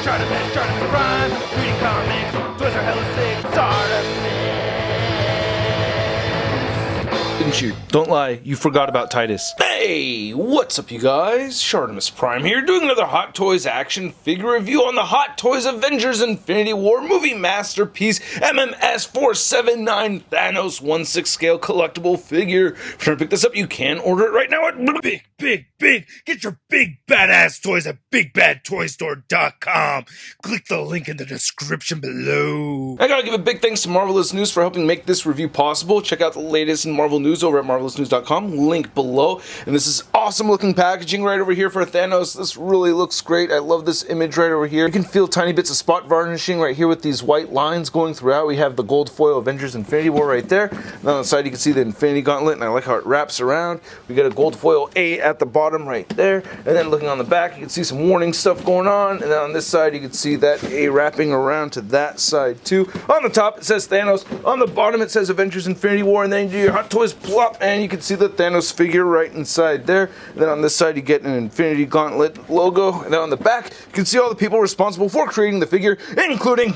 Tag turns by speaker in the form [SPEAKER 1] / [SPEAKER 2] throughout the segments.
[SPEAKER 1] ShartimusPrime, reading comics, toys are hella sick,
[SPEAKER 2] Didn't you? Don't lie, you forgot about Titus. Hey, what's up you guys? ShartimusPrime here, doing another Hot Toys action figure review on the Hot Toys Avengers Infinity War movie masterpiece MMS 479 Thanos 1/6 scale collectible figure. If you're trying to pick this up, you can order it right now at Big. Get your big badass toys at BigBadToyStore.com. Click the link in the description below. I gotta give a big thanks to Marvelous News for helping make this review possible. Check out the latest in Marvel News over at MarvelousNews.com, link below. And this is awesome looking packaging right over here for Thanos. This really looks great. I love this image right over here. You can feel tiny bits of spot varnishing right here with these white lines going throughout. We have the gold foil Avengers Infinity War right there. And on the side you can see the Infinity Gauntlet, and I like how it wraps around. We got a gold foil A at the bottom right there. And then looking on the back, you can see some warning stuff going on. And then on this side, you can see that A wrapping around to that side too. On the top, it says Thanos. On the bottom, it says Avengers Infinity War. And then you do your Hot Toys plop, and you can see the Thanos figure right inside there. And then on this side, you get an Infinity Gauntlet logo. And then on the back, you can see all the people responsible for creating the figure, including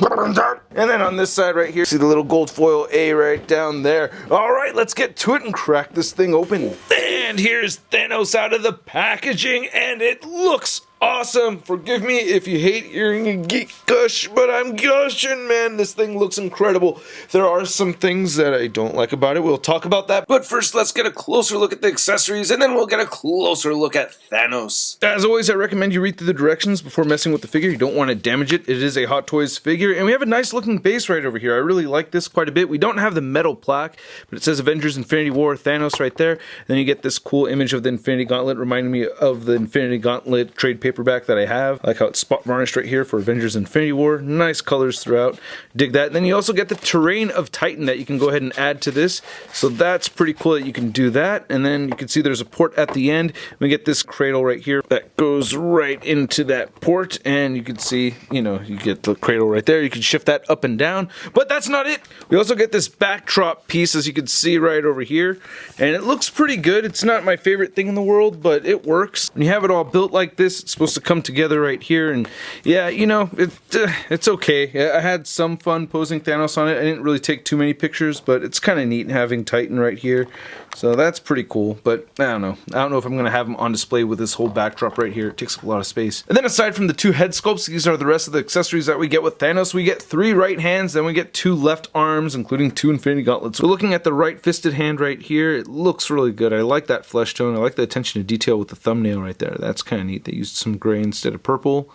[SPEAKER 2] and then on this side right here, see the little gold foil A right down there. All right, let's get to it and crack this thing open. And here's Thanos out of the packaging, and it looks awesome. Forgive me if you hate hearing a geek gush, but I'm gushing, man. This thing looks incredible. There are some things that I don't like about it. We'll talk about that. But first, let's get a closer look at the accessories, and then we'll get a closer look at Thanos. As always, I recommend you read through the directions before messing with the figure. You don't want to damage it. It is a Hot Toys figure, and we have a nice looking base right over here. I really like this quite a bit. We don't have the metal plaque, but it says Avengers Infinity War Thanos right there. Then you get this cool image of the Infinity Gauntlet, reminding me of the Infinity Gauntlet trade paperback that I have. I like how it's spot varnished right here for Avengers Infinity War. Nice colors throughout. Dig that. And then you also get the Terrain of Titan that you can go ahead and add to this. So that's pretty cool that you can do that. And then you can see there's a port at the end. We get this cradle right here that goes right into that port. And you can see, you get the cradle right there. You can shift that up and down. But that's not it. We also get this backdrop piece, as you can see right over here. And it looks pretty good. It's not my favorite thing in the world, but it works. When you have it all built like this, it's supposed to come together right here, and yeah, it's okay. I had some fun posing Thanos on it. I didn't really take too many pictures, but it's kind of neat having Titan right here, so that's pretty cool. But I don't know if I'm gonna have him on display with this whole backdrop right here. It takes up a lot of space. And then aside from the two head sculpts, these are the rest of the accessories that we get with Thanos. We get 3 right hands, then we get 2 left arms, including 2 Infinity Gauntlets. We're looking at the right fisted hand right here. It looks really good. I like that flesh tone. I like the attention to detail with the thumbnail right there. That's kind of neat. They used some gray instead of purple.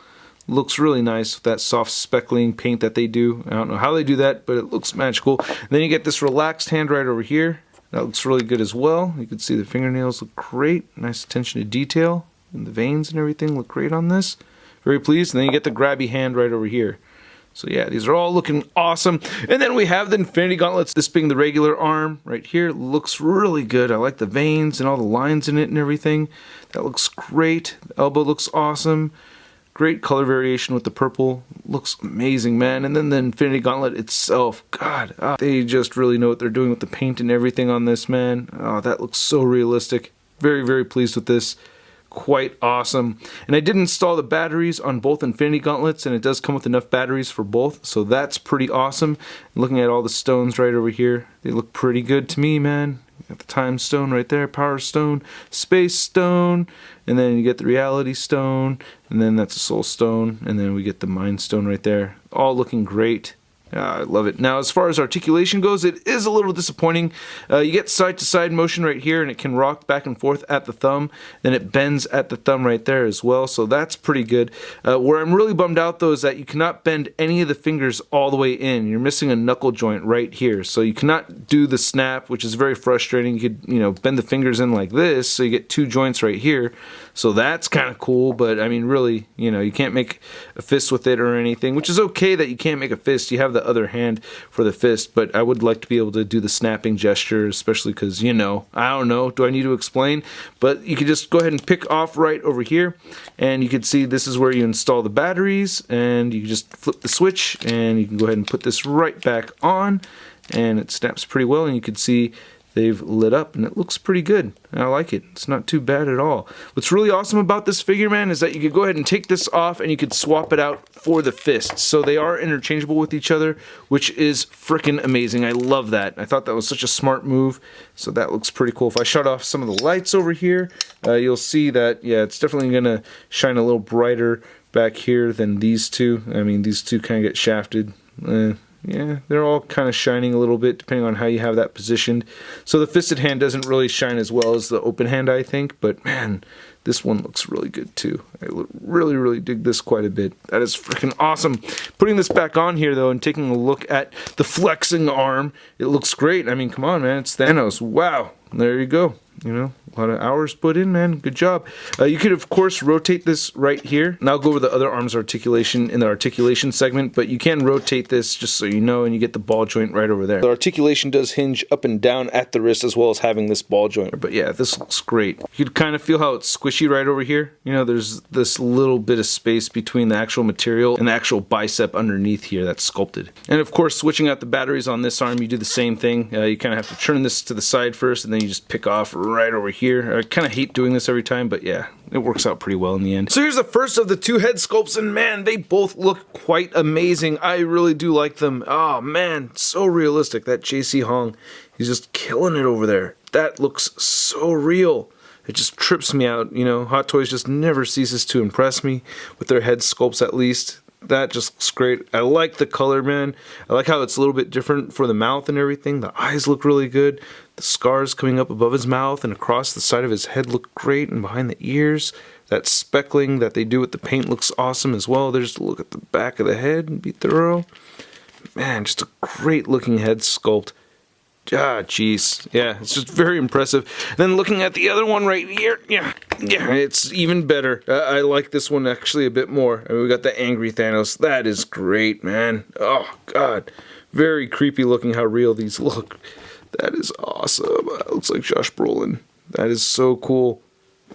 [SPEAKER 2] Looks really nice with that soft speckling paint that they do. I don't know how they do that, but it looks magical. And then you get this relaxed hand right over here. That looks really good as well. You can see the fingernails look great. Nice attention to detail. And the veins and everything look great on this. Very pleased. And then you get the grabby hand right over here. So yeah, these are all looking awesome. And then we have the Infinity Gauntlets, this being the regular arm right here. Looks really good. I like the veins and all the lines in it and everything. That looks great. The elbow looks awesome. Great color variation with the purple. Looks amazing, man. And then the Infinity Gauntlet itself. God, they just really know what they're doing with the paint and everything on this, man. Oh, that looks so realistic. Very, very pleased with this. Quite awesome. And I did install the batteries on both Infinity Gauntlets, and it does come with enough batteries for both, so that's pretty awesome. Looking at all the stones right over here, they look pretty good to me, man. You got the Time Stone right there, Power Stone, Space Stone, and then you get the Reality Stone, and then that's a Soul Stone, and then we get the Mind Stone right there. All looking great. I love it. Now, as far as articulation goes, it is a little disappointing. You get side-to-side motion right here, and it can rock back and forth at the thumb. Then it bends at the thumb right there as well, so that's pretty good. Where I'm really bummed out, though, is that you cannot bend any of the fingers all the way in. You're missing a knuckle joint right here, so you cannot do the snap, which is very frustrating. You could, bend the fingers in like this, so you get 2 joints right here. So that's kind of cool, but I mean, really, you can't make a fist with it or anything, which is okay that you can't make a fist. You have the other hand for the fist, but I would like to be able to do the snapping gesture, especially because, I don't know, do I need to explain? But you can just go ahead and pick off right over here, and you can see this is where you install the batteries, and you can just flip the switch, and you can go ahead and put this right back on, and it snaps pretty well, and you can see they've lit up, and it looks pretty good. I like it. It's not too bad at all. What's really awesome about this figure, man, is that you could go ahead and take this off and you could swap it out for the fist. So they are interchangeable with each other, which is freaking amazing. I love that. I thought that was such a smart move. So that looks pretty cool. If I shut off some of the lights over here, you'll see that, yeah, it's definitely going to shine a little brighter back here than these two. I mean, these two kind of get shafted. Yeah, they're all kind of shining a little bit depending on how you have that positioned. So the fisted hand doesn't really shine as well as the open hand, I think, but man, this one looks really good too. I really dig this quite a bit. That is freaking awesome. Putting this back on here though and taking a look at the flexing arm, it looks great. I mean, come on, man, it's Thanos. Wow, there you go. You know, a lot of hours put in, man. Good job. You could, of course, rotate this right here. And I'll go over the other arm's articulation in the articulation segment, but you can rotate this just so you know, and you get the ball joint right over there. The articulation does hinge up and down at the wrist as well as having this ball joint. But yeah, this looks great. You can kind of feel how it's squishy right over here. You know, there's this little bit of space between the actual material and the actual bicep underneath here that's sculpted. And of course, switching out the batteries on this arm, you do the same thing. You kind of have to turn this to the side first, and then you just pick off right over here. I kind of hate doing this every time, but yeah, it works out pretty well in the end. So here's the first of the two head sculpts, and man, they both look quite amazing. I really do like them. Oh man, so realistic. That JC Hong, he's just killing it over there. That looks so real. It just trips me out. You know, Hot Toys just never ceases to impress me with their head sculpts, at least. That just looks great. I like the color, man. I like how it's a little bit different for the mouth and everything. The eyes look really good. The scars coming up above his mouth and across the side of his head look great, and behind the ears. That speckling that they do with the paint looks awesome as well. There's a look at the back of the head and be thorough. Man, just a great looking head sculpt. Ah, jeez. Yeah, it's just very impressive. Then looking at the other one right here, yeah, it's even better. I like this one actually a bit more. I mean, we got the angry Thanos. That is great, man. Oh, God. Very creepy looking how real these look. That is awesome. Looks like Josh Brolin. That is so cool.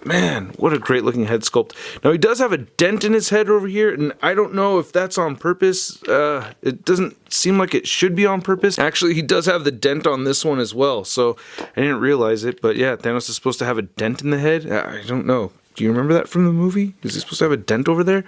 [SPEAKER 2] Man, what a great looking head sculpt. Now he does have a dent in his head over here, and I don't know if that's on purpose. It doesn't seem like it should be on purpose. Actually, he does have the dent on this one as well, so I didn't realize it. But yeah, Thanos is supposed to have a dent in the head. I don't know. Do you remember that from the movie? Is he supposed to have a dent over there?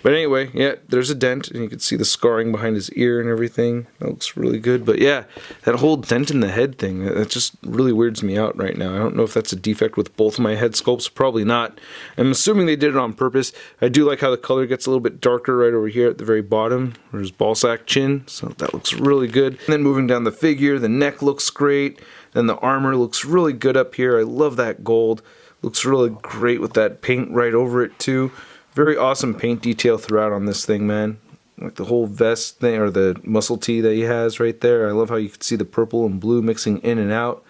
[SPEAKER 2] But anyway, yeah, there's a dent, and you can see the scarring behind his ear and everything. That looks really good. But yeah, that whole dent in the head thing, that just really weirds me out right now. I don't know if that's a defect with both of my head sculpts. Probably not. I'm assuming they did it on purpose. I do like how the color gets a little bit darker right over here at the very bottom. There's ballsack chin, so that looks really good. And then moving down the figure, the neck looks great. Then the armor looks really good up here. I love that gold. Looks really great with that paint right over it too. Very awesome paint detail throughout on this thing, man. Like the whole vest thing, or the muscle tee that he has right there. I love how you can see the purple and blue mixing in and out.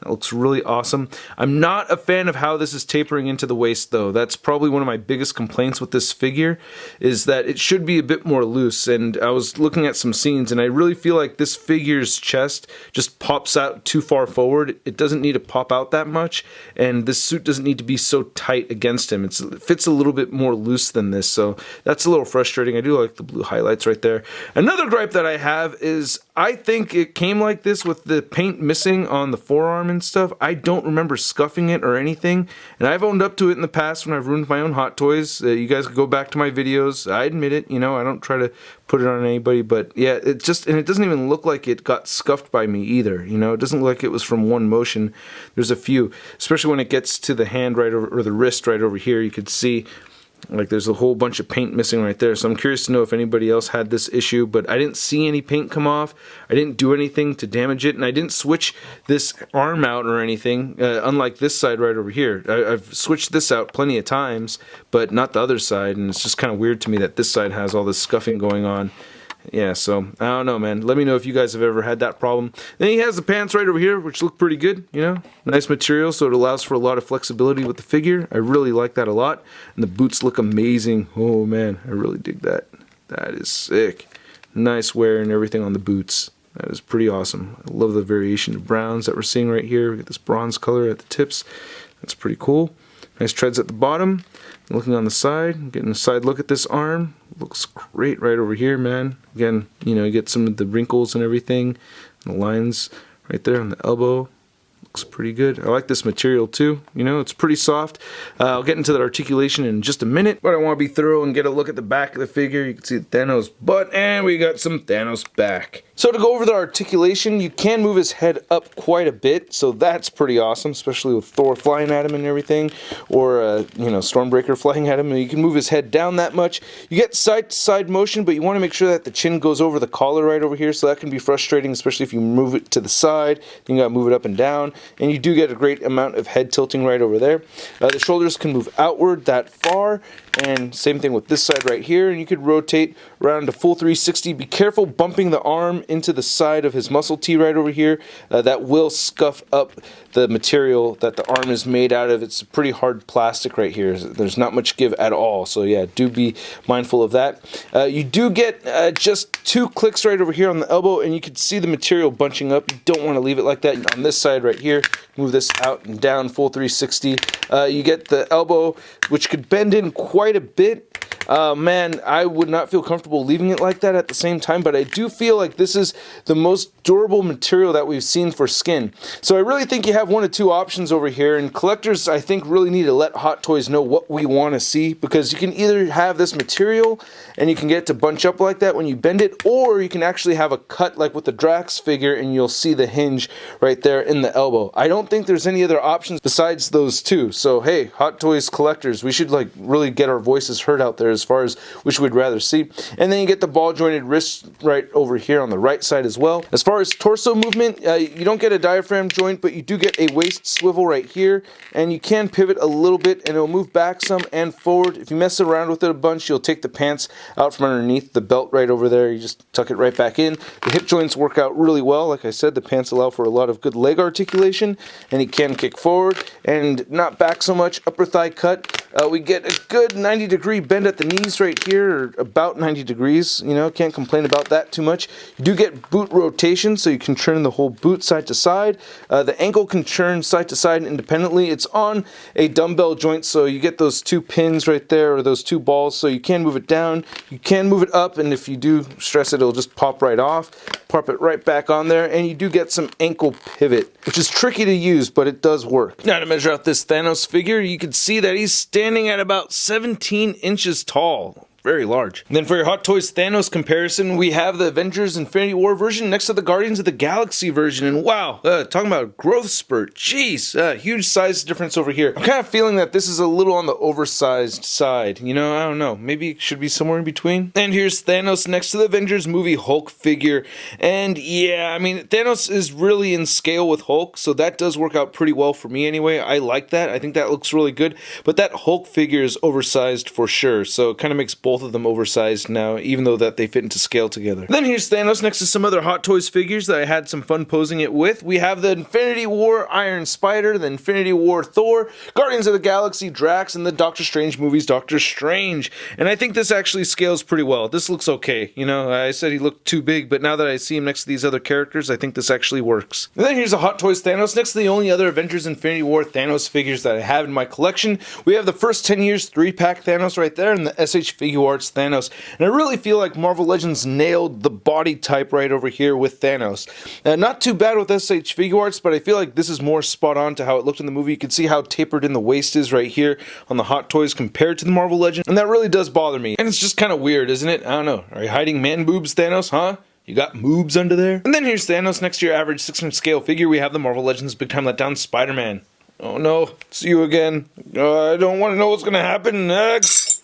[SPEAKER 2] That looks really awesome. I'm not a fan of how this is tapering into the waist though. That's probably one of my biggest complaints with this figure, is that it should be a bit more loose. And I was looking at some scenes, and I really feel like this figure's chest just pops out too far forward. It doesn't need to pop out that much, and this suit doesn't need to be so tight against him. It fits a little bit more loose than this, so that's a little frustrating. I do like the blue highlights right there. Another gripe that I have is I think it came like this with the paint missing on the forearm and stuff. I don't remember scuffing it or anything, and I've owned up to it in the past when I've ruined my own Hot Toys. You guys can go back to my videos. I admit it, you know, I don't try to put it on anybody, but yeah, it doesn't even look like it got scuffed by me either, you know. It doesn't look like it was from one motion. There's a few, especially when it gets to the hand right over, or the wrist right over here, you could see like there's a whole bunch of paint missing right there. So I'm curious to know if anybody else had this issue, but I didn't see any paint come off. I didn't do anything to damage it, and I didn't switch this arm out or anything, unlike this side right over here. I've switched this out plenty of times, but not the other side, and it's just kind of weird to me that this side has all this scuffing going on. Yeah, so I don't know, man. Let me know if you guys have ever had that problem. Then he has the pants right over here, which look pretty good, you know. Nice material, so it allows for a lot of flexibility with the figure. I really like that a lot. And the boots look amazing. Oh, man, I really dig that. That is sick. Nice wear and everything on the boots. That is pretty awesome. I love the variation of browns that we're seeing right here. We get this bronze color at the tips. That's pretty cool. Nice treads at the bottom. Looking on the side, getting a side look at this arm. Looks great right over here, man. Again, you know, you get some of the wrinkles and everything. And the lines right there on the elbow. Looks pretty good. I like this material too. You know, it's pretty soft. I'll get into that articulation in just a minute, but I want to be thorough and get a look at the back of the figure. You can see Thanos' butt, and we got some Thanos back. So to go over the articulation, you can move his head up quite a bit, so that's pretty awesome, especially with Thor flying at him and everything, or you know, Stormbreaker flying at him. And you can move his head down that much. You get side-to-side motion, but you want to make sure that the chin goes over the collar right over here, so that can be frustrating, especially if you move it to the side. You got to move it up and down, and you do get a great amount of head tilting right over there. The shoulders can move outward that far, and same thing with this side right here, and you could rotate around a full 360. Be careful bumping the arm into the side of his muscle tee right over here. That will scuff up the material that the arm is made out of. It's pretty hard plastic right here. There's not much give at all, so yeah, do be mindful of that. You do get just 2 clicks right over here on the elbow, and you can see the material bunching up. You don't want to leave it like that. On this side right here, move this out and down, full 360. You get the elbow, which could bend in quite a bit. Man, I would not feel comfortable leaving it like that at the same time, but I do feel like this is the most durable material that we've seen for skin. So I really think you have one of 2 options over here, and collectors, I think, really need to let Hot Toys know what we want to see, because you can either have this material and you can get it to bunch up like that when you bend it, or you can actually have a cut like with the Drax figure and you'll see the hinge right there in the elbow. I don't think there's any other options besides those 2. So hey, Hot Toys collectors, we should like really get our voices heard out there as far as which we'd rather see. And then you get the ball jointed wrist right over here on the right side as well. As far as torso movement, you don't get a diaphragm joint, but you do get a waist swivel right here, and you can pivot a little bit and it'll move back some and forward. If you mess around with it a bunch, you'll take the pants out from underneath the belt right over there. You just tuck it right back in. The hip joints work out really well. Like I said, the pants allow for a lot of good leg articulation, and you can kick forward and not back so much. Upper thigh cut. We get a good 90-degree bend at the knees right here, or about 90 degrees. You know, can't complain about that too much. You do get boot rotation, so you can turn the whole boot side to side. The ankle can turn side to side independently. It's on a dumbbell joint, so you get those 2 pins right there, or those 2 balls, so you can move it down. You can move it up, and if you do stress it, it'll just pop right off. Pop it right back on there, and you do get some ankle pivot, which is tricky to use, but it does work. Now to measure out this Thanos figure, you can see that he's standing at about 17 inches tall. Very large. And then for your Hot Toys Thanos comparison, we have the Avengers Infinity War version next to the Guardians of the Galaxy version. And wow, talking about growth spurt. Jeez, huge size difference over here. I'm kind of feeling that this is a little on the oversized side. You know, I don't know. Maybe it should be somewhere in between. And here's Thanos next to the Avengers movie Hulk figure. And yeah, I mean, Thanos is really in scale with Hulk, so that does work out pretty well for me anyway. I like that. I think that looks really good. But that Hulk figure is oversized for sure, so it kind of makes both of them oversized now, even though that they fit into scale together. Then here's Thanos next to some other Hot Toys figures that I had some fun posing it with. We have the Infinity War Iron Spider, the Infinity War Thor, Guardians of the Galaxy Drax, and the Doctor Strange movies Doctor Strange. And I think this actually scales pretty well. This looks okay. You know, I said he looked too big, but now that I see him next to these other characters, I think this actually works. And then here's a Hot Toys Thanos next to the only other Avengers Infinity War Thanos figures that I have in my collection. We have the first 10 years 3-pack Thanos right there, and the SH Figure Arts Thanos. And I really feel like Marvel Legends nailed the body type right over here with Thanos. Not too bad with SH Figure Arts, but I feel like this is more spot on to how it looked in the movie. You can see how tapered in the waist is right here on the Hot Toys compared to the Marvel Legends, and that really does bother me. And it's just kind of weird, isn't it? I don't know. Are you hiding man boobs, Thanos, huh? You got moobs under there? And then here's Thanos next to your average 6-inch scale figure. We have the Marvel Legends Big Time Letdown Spider-Man. Oh no, it's you again. I don't want to know what's going to happen next.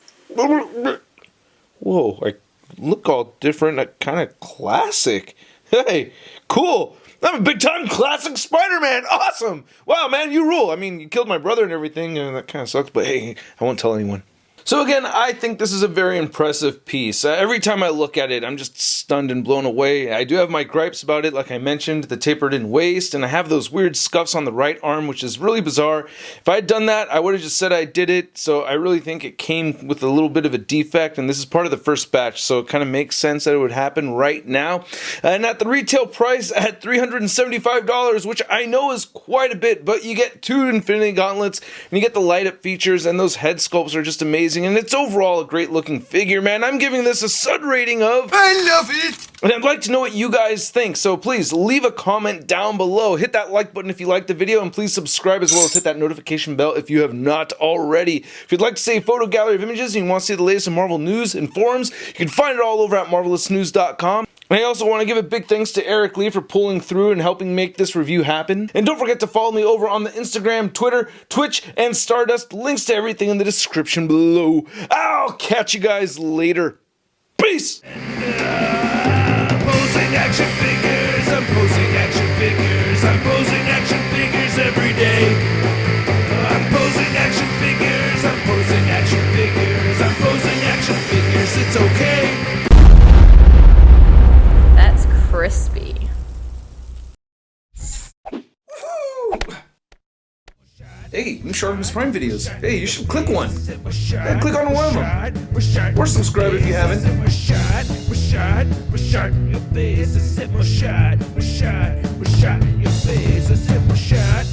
[SPEAKER 2] Whoa, I look all different, kind of classic. Hey, cool. I'm a big-time classic Spider-Man. Awesome. Wow, man, you rule. I mean, you killed my brother and everything, and that kind of sucks, but hey, I won't tell anyone. So again, I think this is a very impressive piece. Every time I look at it, I'm just stunned and blown away. I do have my gripes about it, like I mentioned, the tapered in waist, and I have those weird scuffs on the right arm, which is really bizarre. If I had done that, I would have just said I did it, so I really think it came with a little bit of a defect, and this is part of the first batch, so it kind of makes sense that it would happen right now. And at the retail price at $375, which I know is quite a bit, but you get 2 Infinity Gauntlets, and you get the light-up features, and those head sculpts are just amazing. amazing, and it's overall a great looking figure, man. I'm giving this a stud rating of I love it! And I'd like to know what you guys think, so please leave a comment down below. Hit that like button if you liked the video, and please subscribe as well as hit that notification bell if you have not already. If you'd like to see a photo gallery of images and you want to see the latest in Marvel news and forums, you can find it all over at marvelousnews.com. And I also want to give a big thanks to Eric Lee for pulling through and helping make this review happen. And don't forget to follow me over on the Instagram, Twitter, Twitch, and Stardust. Links to everything in the description below. I'll catch you guys later. Peace!
[SPEAKER 1] I'm posing action figures, I'm posing action figures, I'm posing action figures every day. I'm posing action figures, I'm posing action figures, I'm posing action figures, it's okay.
[SPEAKER 3] That's crispy.
[SPEAKER 2] Hey, new ShartimusPrime videos. Hey, you should click one. Yeah, click on one of them. Or subscribe if you haven't.
[SPEAKER 1] Your face is hit my shot. Your face is hit my shot.